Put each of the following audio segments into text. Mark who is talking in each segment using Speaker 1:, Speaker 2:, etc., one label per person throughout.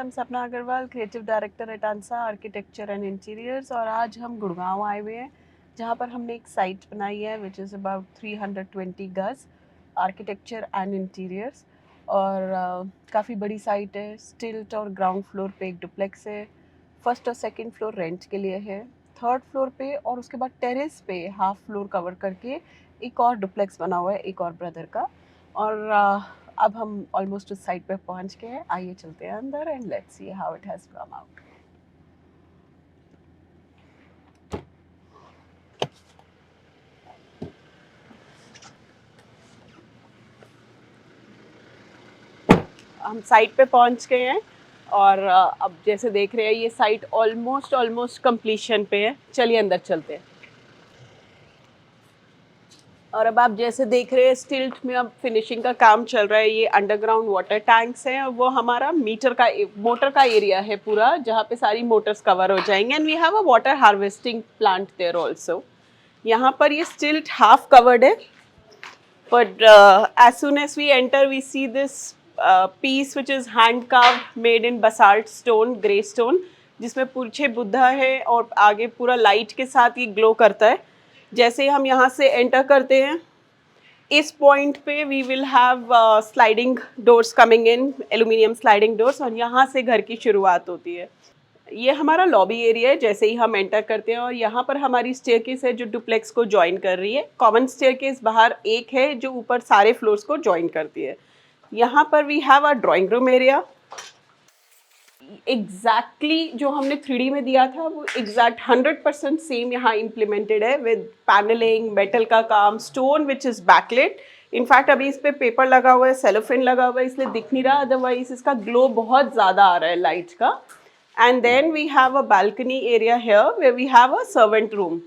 Speaker 1: I'm Sapna Agarwal, creative director at Ansa architecture and interiors. और आज हम गुड़गांव आए हुए हैं, जहाँ पर हमने एक साइट बनाई है विच इज़ अबाउट 320 गज आर्किटेक्चर एंड इंटीरियर्स। और काफ़ी बड़ी साइट है। स्टिल्ट और ग्राउंड फ्लोर पे एक डुप्लेक्स है, फर्स्ट और सेकंड फ्लोर रेंट के लिए है, थर्ड फ्लोर पे और उसके बाद टेरेस पे हाफ फ्लोर कवर करके एक और डुप्लेक्स बना हुआ है एक और ब्रदर का। और अब हम ऑलमोस्ट उस साइड पे पहुंच गए हैं। आइए चलते हैं अंदर and let's see how it has come out. हम साइट पे पहुंच गए हैं और अब जैसे देख रहे हैं ये साइट ऑलमोस्ट कंप्लीशन पे है। चलिए अंदर चलते हैं। और अब आप जैसे देख रहे हैं स्टिल्ट में अब फिनिशिंग का काम चल रहा है। ये अंडरग्राउंड वाटर टैंक्स हैं और वो हमारा मोटर का एरिया है पूरा, जहाँ पे सारी मोटर्स कवर हो जाएंगे। And we have a water harvesting plant there also. यहाँ पर ये स्टिल्ट हाफ कवर्ड है, but as soon as we enter we see this piece which is hand carved made in basalt stone, grey stone, जिसमें पीछे बुद्धा है और आगे पूरा लाइट के साथ ये ग्लो करता है। जैसे ही हम यहाँ से एंटर करते हैं इस पॉइंट पे we will have sliding doors coming in, aluminium sliding doors, और यहाँ से घर की शुरुआत होती है। ये हमारा लॉबी एरिया है जैसे ही हम एंटर करते हैं, और यहाँ पर हमारी स्टेयरकेस है जो डुप्लेक्स को ज्वाइन कर रही है। कॉमन स्टेयरकेस बाहर एक है जो ऊपर सारे फ्लोर्स को ज्वाइन करती है। यहाँ पर we have a drawing room area. Exactly जो हमने 3D में दिया था वो एग्जैक्ट 100% सेम यहाँ इम्प्लीमेंटेड है, विद पैनलिंग, मेटल का काम, stone which is backlit. In fact अभी इस पर पेपर लगा हुआ है, सेलोफिन लगा हुआ है, इसलिए दिख नहीं रहा, अदरवाइज इसका ग्लो बहुत ज़्यादा आ रहा है लाइट का। And then we have a balcony area here where we have a servant room.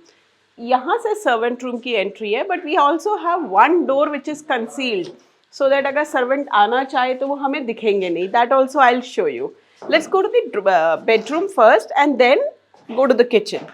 Speaker 1: यहाँ से servant room की entry है, but we also have one door which is concealed, so that अगर servant आना चाहे तो वो हमें दिखेंगे नहीं. That also I'll show you. Let's go to the bedroom first and then go to the kitchen.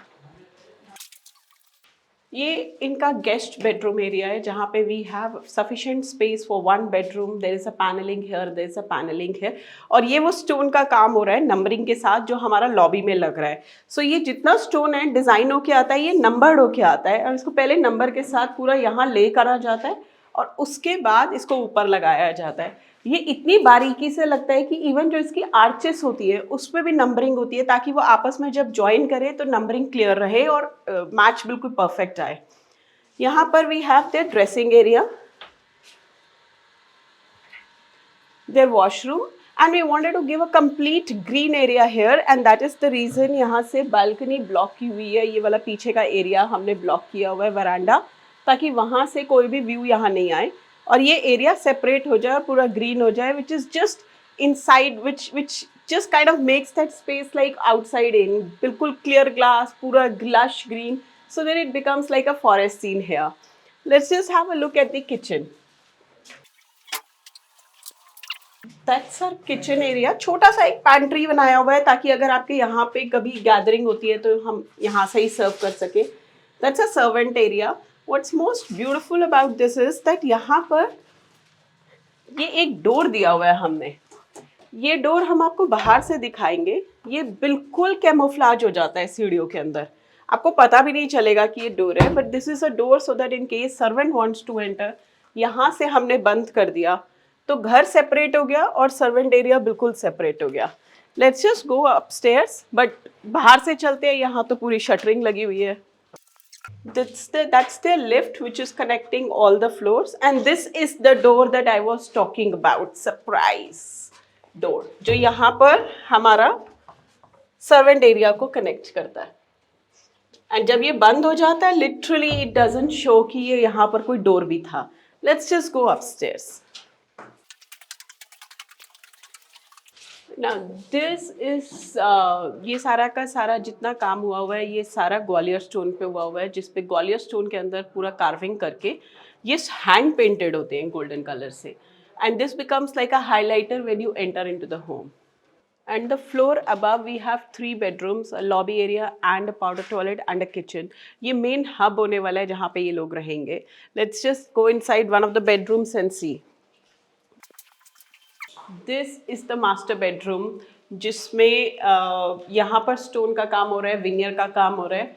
Speaker 1: ये इनका गेस्ट बेडरूम एरिया है, जहाँ पे we have sufficient space for one bedroom. There is a panelling here, there is a panelling here, और ये वो stone का काम हो रहा है नंबरिंग के साथ जो हमारा लॉबी में लग रहा है। सो ये जितना स्टोन है डिज़ाइन होके आता है, ये नंबर्ड होके आता है, और इसको पहले नंबर के साथ पूरा यहाँ ले करा जाता है और उसके बाद इसको ऊपर लगाया जाता है। ये इतनी बारीकी से लगता है कि इवन जो इसकी आर्चेस होती है उस पर भी नंबरिंग होती है, ताकि वो आपस में जब ज्वाइन करे तो नंबरिंग क्लियर रहे और मैच बिल्कुल परफेक्ट आए। यहाँ पर we have their dressing area, their washroom, and we wanted to give a complete green area here, and that is the reason यहाँ से बालकनी ब्लॉक की हुई है। ये वाला पीछे का एरिया हमने ब्लॉक किया हुआ है, वरांडा, ताकि वहाँ से कोई भी व्यू यहाँ नहीं आए और ये एरिया सेपरेट हो जाए, पूरा ग्रीन हो जाए, which is just inside, which just kind of makes that space like outside in, बिल्कुल clear glass, पूरा lush green, so that it becomes like a forest scene here. Let's just have a look at the kitchen. That's our kitchen area. छोटा सा एक pantry बनाया हुआ है ताकि अगर आपके यहाँ पे कभी गैदरिंग होती है तो हम यहाँ से ही सर्व कर सके। That's a servant area. What's most beautiful about this is that यहाँ पर ये एक डोर दिया हुआ है हमने। ये डोर हम आपको बाहर से दिखाएंगे, ये बिल्कुल कैमोफ्लाज हो जाता है सीढ़ियों के अंदर, आपको पता भी नहीं चलेगा कि ये डोर है, but this is a door so that in case servant wants to enter, यहाँ से हमने बंद कर दिया तो घर सेपरेट हो गया और सर्वेंट एरिया बिल्कुल सेपरेट हो गया। Let's just go upstairs, but बाहर से चलते हैं, यहाँ तो पूरी शटरिंग लगी हुई है। That's the lift which is connecting all the floors, and this is the door that I was talking about, surprise door, जो यहाँ पर हमारा सर्वेंट एरिया को कनेक्ट करता है। एंड जब ये बंद हो जाता है लिटरली इट डजंट शो कि ये यहाँ पर कोई डोर भी था। Let's just go upstairs. Now this is ये सारा का सारा जितना काम हुआ है ये सारा ग्वालियर स्टोन पे हुआ है, जिस पे ग्वालियर स्टोन के अंदर पूरा कार्विंग करके ये हैंड पेंटेड होते हैं गोल्डन कलर से, and this becomes like a highlighter when you enter into the home. And the floor above we have 3 bedrooms, a lobby area and a powder toilet and a kitchen. ये main hub होने वाला है जहाँ पे ये लोग रहेंगे। Let's just go inside one of the bedrooms and see. This is the master bedroom. जिसमें यहाँ पर स्टोन का काम हो रहा है, विनियर का काम हो रहा है.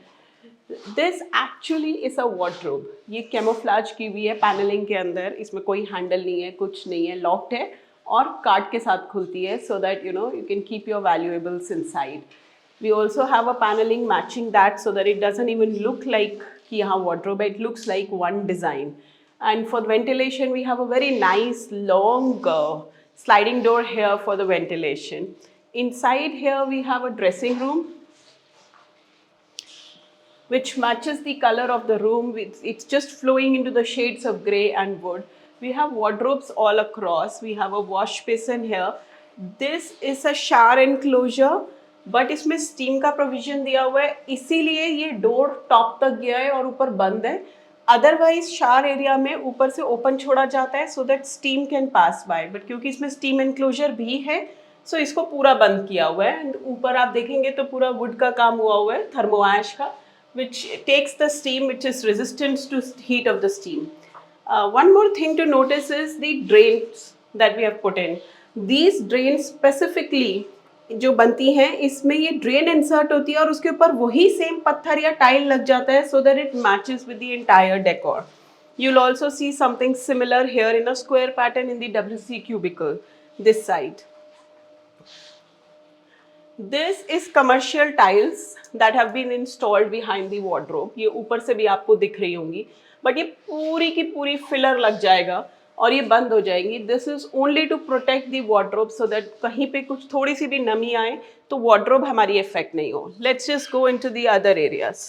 Speaker 1: This actually is a wardrobe. ये कैमोफ्लाज की हुई है पैनलिंग के अंदर. इसमें कोई हैंडल नहीं है, कुछ नहीं है, लॉक्ड है और कार्ड के साथ खुलती है so that you can keep your valuables inside. We also have a paneling matching that so that it doesn't even look like कि यहाँ wardrobe है, it looks like one design. And for the ventilation, we have a very nice long sliding door here for the ventilation. Inside here, we have a dressing room which matches the color of the room. It's just flowing into the shades of grey and wood. We have wardrobes all across. We have a wash basin here. This is a shower enclosure, but इसमें steam का provision दिया हुआ है, इसीलिए ये door top तक गया है और ऊपर बंद है. अदरवाइज शार एरिया में ऊपर से ओपन छोड़ा जाता है so that steam can pass by, but क्योंकि इसमें स्टीम एनक्लोजर भी है सो इसको पूरा बंद किया हुआ है. एंड ऊपर आप देखेंगे तो पूरा वुड का काम हुआ है, थर्मोएश का, which takes the steam, which is resistant to heat of the steam. One more thing to notice is the drains that we have put in. These drains specifically जो बनती हैं, इसमें ये ड्रेन इंसर्ट होती है और उसके ऊपर वही सेम पत्थर या टाइल लग जाता है so that it matches with the entire decor. You'll also see something similar here in a square pattern in the WC cubicle, this side. This is commercial tiles that have been installed behind the wardrobe. ये ऊपर से भी आपको दिख रही होंगी, but ये पूरी की पूरी फिलर लग जाएगा और ये बंद हो जाएंगी. This is only to protect the wardrobe so that कहीं पे कुछ थोड़ी सी भी नमी आए तो वार्डरोब हमारी इफेक्ट नहीं हो. Let's just go into the other areas.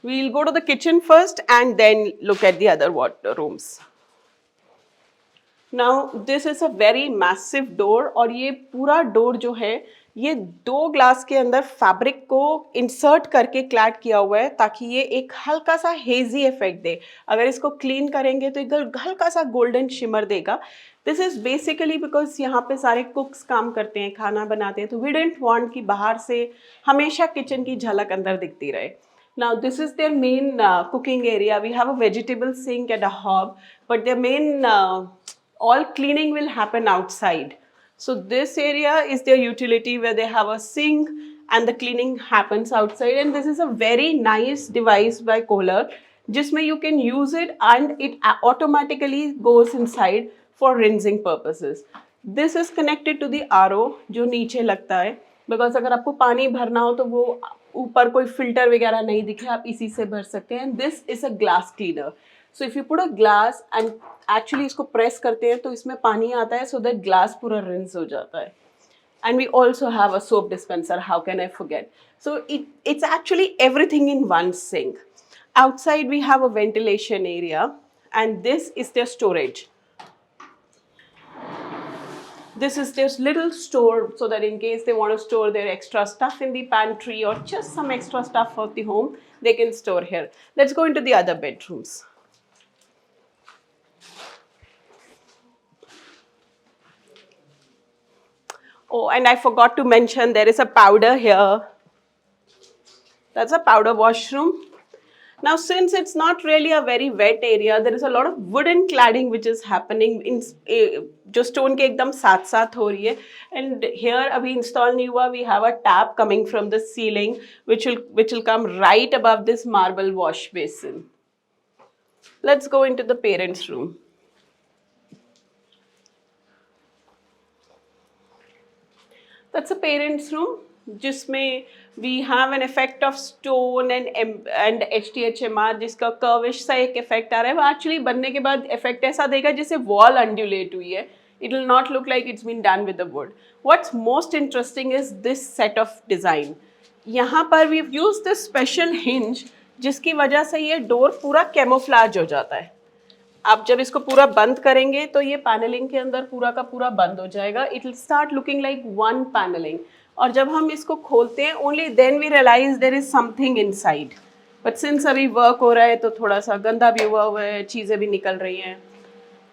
Speaker 1: We'll go to the kitchen first and then look at the other rooms. Now this is a very massive door और ये पूरा डोर जो है ये 2 ग्लास के अंदर फैब्रिक को इंसर्ट करके क्लैड किया हुआ है ताकि ये एक हल्का सा हेजी इफेक्ट दे. अगर इसको क्लीन करेंगे तो एक हल्का सा गोल्डन शिमर देगा. दिस इज बेसिकली बिकॉज यहाँ पे सारे कुक्स काम करते हैं, खाना बनाते हैं, तो वी डिडंट वांट कि बाहर से हमेशा किचन की झलक अंदर दिखती रहे. Now this is their main cooking area. We have a vegetable sink and a hob, but their main all cleaning will happen outside. So this area is their utility where they have a sink and the cleaning happens outside. And this is a very nice device by Kohler, जिसमें you can use it and it automatically goes inside for rinsing purposes. This is connected to the RO जो नीचे लगता है, because अगर आपको पानी भरना हो तो वो ऊपर कोई फिल्टर वगैरह नहीं दिखे, आप इसी से भर सकते हैं. This is a glass cleaner. So if you put a glass and actually इसको प्रेस करते हैं तो इसमें पानी आता है सो दैट ग्लास पूरा रिंस हो जाता है. And we also have a soap dispenser. How can I forget? So it's actually everything in one sink. Outside we have a ventilation area and this is their storage. This is their little store so that in case they want to store their extra stuff in the pantry or just some extra stuff of the home, they can store here. Let's go into the other bedrooms. Oh, and I forgot to mention there is a powder here. That's a powder washroom. Now, since it's not really a very wet area, there is a lot of wooden cladding which is happening in जो stone के एकदम साथ साथ हो रही है. And here अभी install नहीं हुआ. We have a tap coming from the ceiling which will come right above this marble wash basin. Let's go into the parents' room. That's a parents' room जिसमें we have an effect of stone and HTHMR जिसका कर्विश सा एक effect आ रहा है. वो actually बनने के बाद इफेक्ट ऐसा देगा जैसे वॉल अंडुलेट हुई है. It will not look like it's been done with the wood. What's most interesting is this set of design. यहाँ पर we've used this special hinge जिसकी वजह से ये डोर पूरा कैमोफ्लाज हो जाता है. आप जब इसको पूरा बंद करेंगे तो ये पैनलिंग के अंदर पूरा का पूरा बंद हो जाएगा. It will start looking like one paneling. और जब हम इसको खोलते हैं only then we realize there is something inside. But since अभी वर्क हो रहा है तो थोड़ा सा गंदा भी हुआ है, चीज़ें भी निकल रही हैं.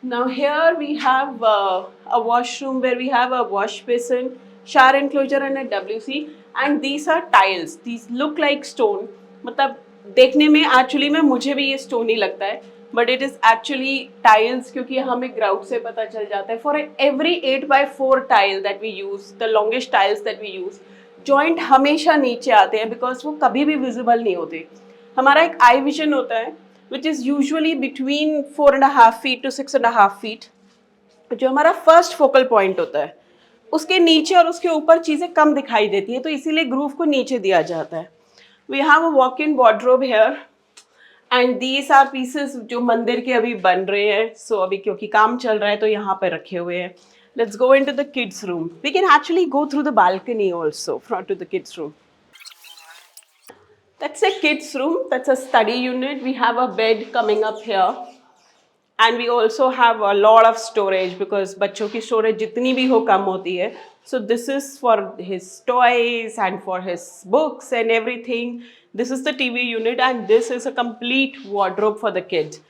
Speaker 1: Now here we have a washroom where we have a wash basin, shower enclosure and a WC, and these are tiles. These look like stone. मतलब देखने में एक्चुअली में मुझे भी ये स्टोन ही लगता है, but it is actually tiles, क्योंकि हमें ग्राउंड से पता चल जाता है for every 8x4 tile that we use, the longest tiles that we use, joint हमेशा नीचे आते हैं बिकॉज वो कभी भी विजिबल नहीं होते. हमारा एक आई विजन होता है which is usually between 4.5 feet to 6.5 feet, जो हमारा फर्स्ट फोकल पॉइंट होता है. उसके नीचे और उसके ऊपर चीज़ें कम दिखाई देती है, तो इसीलिए ग्रूव को नीचे दिया जाता है. We have a walk in wardrobe here and these are pieces जो मंदिर के अभी बन रहे हैं. सो अभी क्योंकि काम चल रहा है तो यहाँ पर रखे हुए हैं. Let's go into the kids room. We can actually go through the balcony also from to the kids room. That's a kids room. That's a study unit. We have a bed coming up here. And we also have a lot of storage because बच्चों की storage जितनी भी हो कम होती है. So this is for his toys and for his books and everything. This is the TV unit and this is a complete wardrobe for the kids.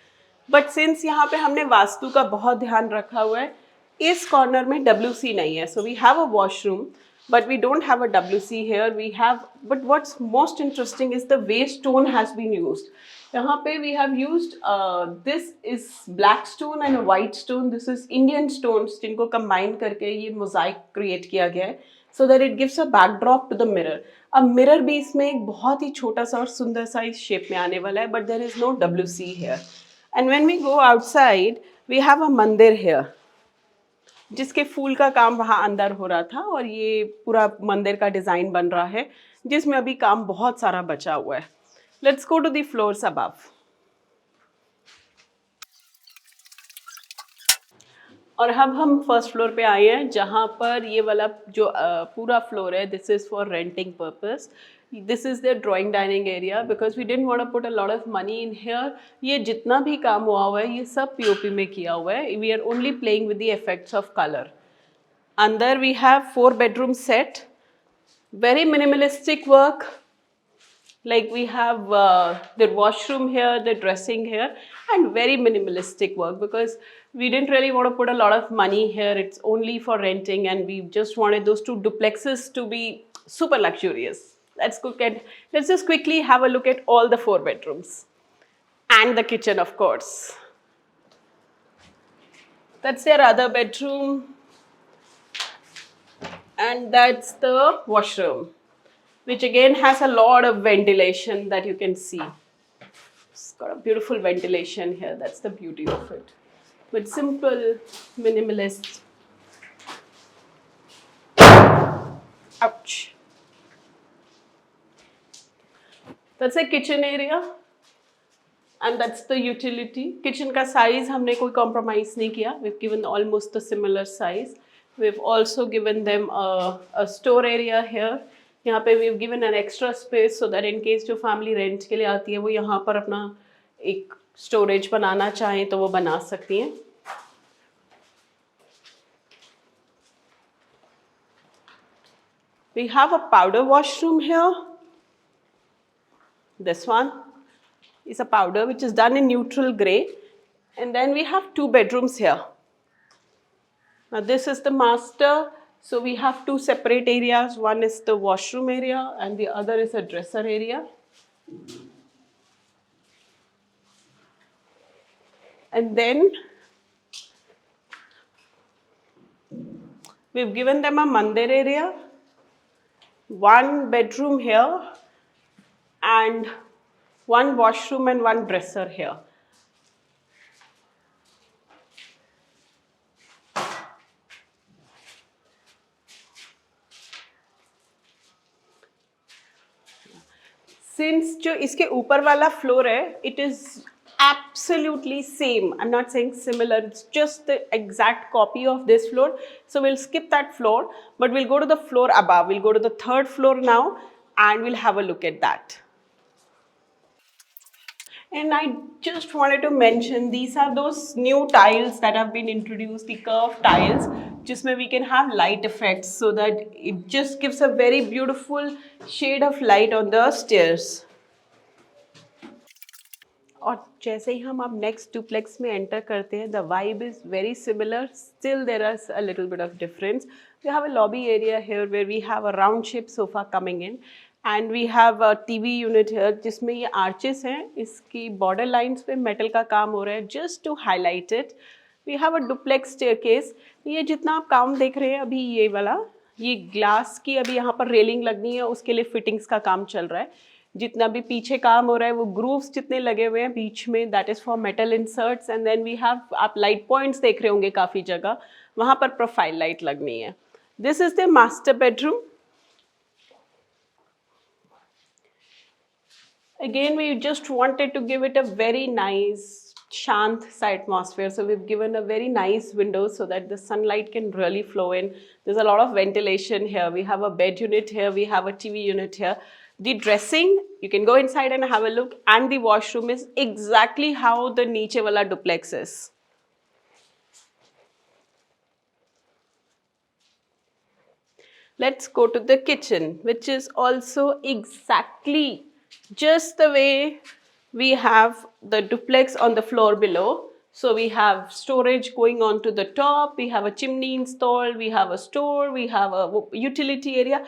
Speaker 1: But since यहाँ पे हमने वास्तु का बहुत ध्यान रखा हुआ है, इस कॉर्नर में WC नहीं है. So we have a washroom, but we don't have a WC here. We have, but what's most interesting is the way stone has been used. यहाँ पे we have used this is black stone and a white stone. This is Indian stones जिनको combine करके ये mosaic create किया गया है so that it gives a backdrop to the mirror. अब mirror भी इसमें एक बहुत ही छोटा सा और सुंदर सा इस shape में आने वाला है, but there is no WC here. And when we go outside, we have a मंदिर here, जिसके फूल का काम वहाँ अंदर हो रहा था और ये पूरा मंदिर का डिज़ाइन बन रहा है जिसमें अभी काम बहुत सारा बचा हुआ है. Let's go to the floors above. और अब हम फर्स्ट फ्लोर पे आए हैं जहाँ पर ये वाला जो पूरा फ्लोर है, this is for renting purpose. This is the drawing dining area because we didn't want to put a lot of money in here. ये जितना भी काम हुआ है ये सब पीओपी में किया हुआ है. We are only playing with the effects of colour. अंदर वी हैव 4 bedroom set, very minimalistic work. Like we have the washroom here, the dressing here, and very minimalistic work because we didn't really want to put a lot of money here. It's only for renting and we just wanted those 2 duplexes to be super luxurious. Let's just quickly have a look at all the 4 bedrooms and the kitchen, of course. That's their other bedroom. And that's the washroom, which again has a lot of ventilation that you can see. It's got a beautiful ventilation here. That's the beauty of it. But simple, minimalist. Ouch. That's a kitchen area. And that's the utility. Kitchen का size हमने कोई compromise नहीं किया. We've given almost the similar size. We've also given them a store area here. यहाँ पे we've given an extra space so that in case जो family rent के लिए आती है वो यहाँ पर अपना एक storage बनाना चाहें तो वो बना सकती हैं. We have a powder washroom here. This one is a powder which is done in neutral gray. And then we have 2 bedrooms here. Now this is the master. So we have 2 separate areas. One is the washroom area and the other is a dresser area. And then we've given them a mandir area, 1 bedroom here and 1 washroom and 1 dresser here. Since जो इसके ऊपर वाला floor है, it is absolutely same. I'm not saying similar, it's just the exact copy of this floor. So we'll skip that floor, but we'll go to the floor above. We'll go to the 3rd floor now and we'll have a look at that. And I just wanted to mention, these are those new tiles that have been introduced, the curved tiles, जिसमें we can have light effects so that it just gives a very beautiful shade of light on the stairs. और जैसे ही हम अब next duplex में enter करते हैं, the vibe is very similar. Still there is a little bit of difference. We have a lobby area here where we have a round shaped sofa coming in. And we have a TV unit here जिसमें ये arches हैं, इसकी border lines पे metal का काम हो रहा है just to highlight it. We have a duplex staircase. ये जितना आप काम देख रहे हैं अभी ये वाला, ये ग्लास की अभी यहाँ पर रेलिंग लगनी है, उसके लिए फिटिंग्स का काम चल रहा है. जितना भी पीछे काम हो रहा है वो ग्रूव्स जितने लगे हुए हैं बीच में, that is for metal inserts. And then we have, आप लाइट पॉइंट्स देख रहे होंगे काफ़ी जगह, वहाँ पर प्रोफाइल लाइट लगनी है. This is the master bedroom. Again, we just wanted to give it a very nice shant sa atmosphere, so we've given a very nice window so that the sunlight can really flow in. There's a lot of ventilation here. We have a bed unit here, we have a TV unit here. The dressing, you can go inside and have a look, and the washroom is exactly how the niche wala duplex is. Let's go to the kitchen, which is also exactly just the way we have the duplex on the floor below. So we have storage going on to the top, we have a chimney installed, we have a store, we have a utility area.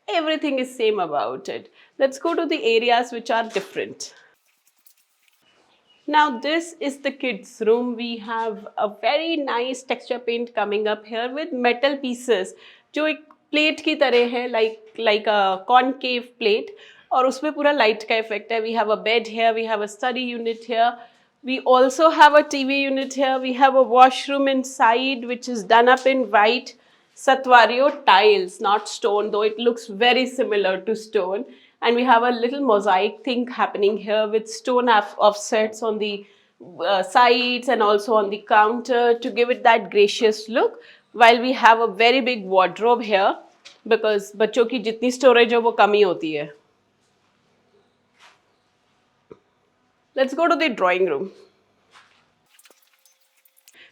Speaker 1: Everything is same about it. Let's go to the areas which are different. Now this is the kids room. We have a very nice texture paint coming up here with metal pieces जो एक plate की तरह है, like a concave plate, और उसमें पूरा light का effect है. We have a bed here, we have a study unit here, we also have a TV unit here, we have a washroom inside which is done up in white Satwario tiles, not stone, though it looks very similar to stone. And we have a little mosaic thing happening here with stone offsets on the sides and also on the counter to give it that gracious look. While we have a very big wardrobe here because बच्चों की जितनी storage हो वो कम ही होती है. Let's go to the drawing room.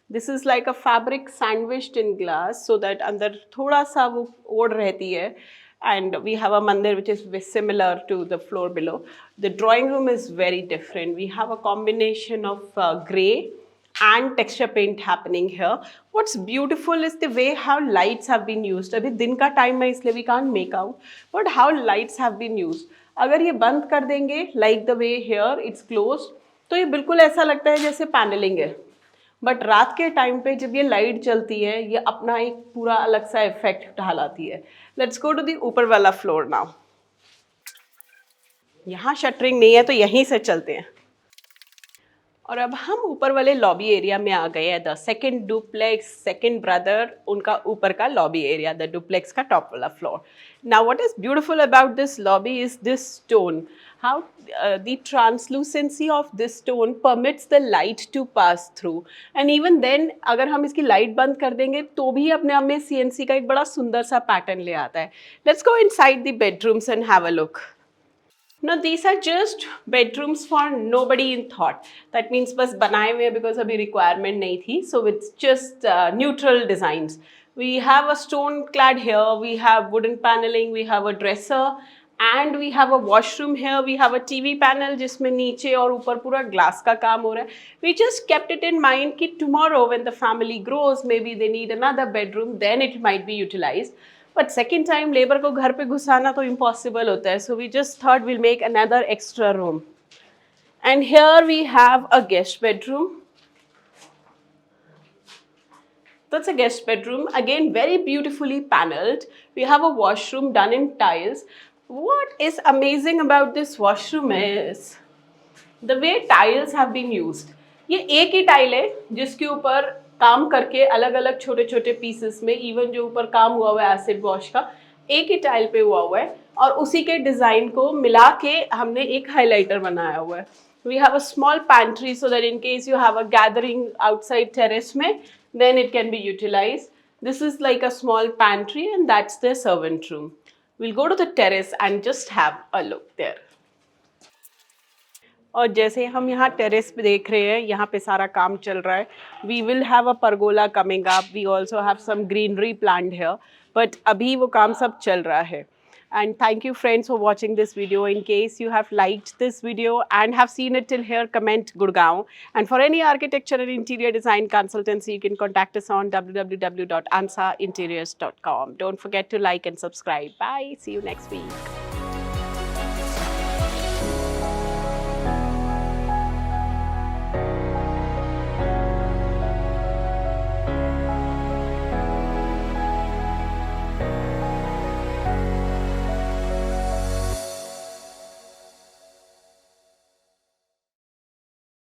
Speaker 1: This is like a fabric sandwiched in glass so that अंदर थोड़ा सा वो ओढ़ रहती है. And we have a mandir which is similar to the floor below. The drawing room is very different. We have a combination of grey and texture paint happening here. What's beautiful is the way how lights have been used. अभी दिन का time है इसलिए we can't make out, but how lights have been used. अगर ये बंद कर देंगे like the way here it's closed, तो ये बिल्कुल ऐसा लगता है जैसे पैनलिंग है. बट रात के टाइम पे जब ये लाइट चलती है ये अपना एक पूरा अलग सा इफेक्ट ढालाती है. लेट्स गो टू द ऊपर वाला फ्लोर नाउ. यहाँ शटरिंग नहीं है तो यहीं से चलते हैं. और अब हम ऊपर वाले लॉबी एरिया में आ गए हैं. The second duplex, second brother, उनका ऊपर का लॉबी एरिया, द डुप्लेक्स का टॉप वाला floor. Now what is beautiful about this lobby is this stone. How the translucency of this stone permits the light to pass through. And even then अगर हम इसकी light बंद कर देंगे तो भी अपने आप में CNC का एक बड़ा सुंदर सा पैटर्न ले आता है. Let's go inside the bedrooms and have a look. Now these are just bedrooms for nobody in thought. That means बस बनाए हुए because अभी requirement नहीं थी. So it's just neutral designs. We have a stone clad here, we have wooden paneling, we have a dresser, and we have a washroom here. We have a TV panel जिसमें नीचे और ऊपर पूरा glass का काम हो रहा है. We just kept it in mind कि tomorrow when the family grows, maybe they need another bedroom, then it might be utilized. But second time labour को घर पे घुसाना तो impossible होता है. So we just thought we'll make another extra room. And here we have a guest bedroom. That's a guest bedroom. Again, very beautifully paneled. We have a washroom done in tiles. What is amazing about this washroom is the way tiles have been used. ये एक ही tile है जिसके ऊपर काम करके अलग अलग छोटे छोटे पीसेस में, इवन जो ऊपर काम हुआ हुआ है एसिड वॉश का, एक ही टाइल पे हुआ हुआ है और उसी के डिज़ाइन को मिला के हमने एक हाइलाइटर बनाया हुआ है. We have a small pantry so that in case you have a gathering outside terrace में, then it can be utilized. This is like a small pantry and that's the servant room. We'll go to the terrace and just have a look there. और जैसे हम यहाँ terrace पे देख रहे हैं, यहाँ पे सारा काम चल रहा है. We will have a pergola coming up. We also have some greenery plant here, but अभी वो काम सब चल रहा है. And thank you friends for watching this video. In case you have liked this video and have seen it till here, comment Gurgaon. And for any architecture and interior design consultancy, you can contact us on www.ansainteriors.com. Don't forget to like and subscribe. Bye. See you next week.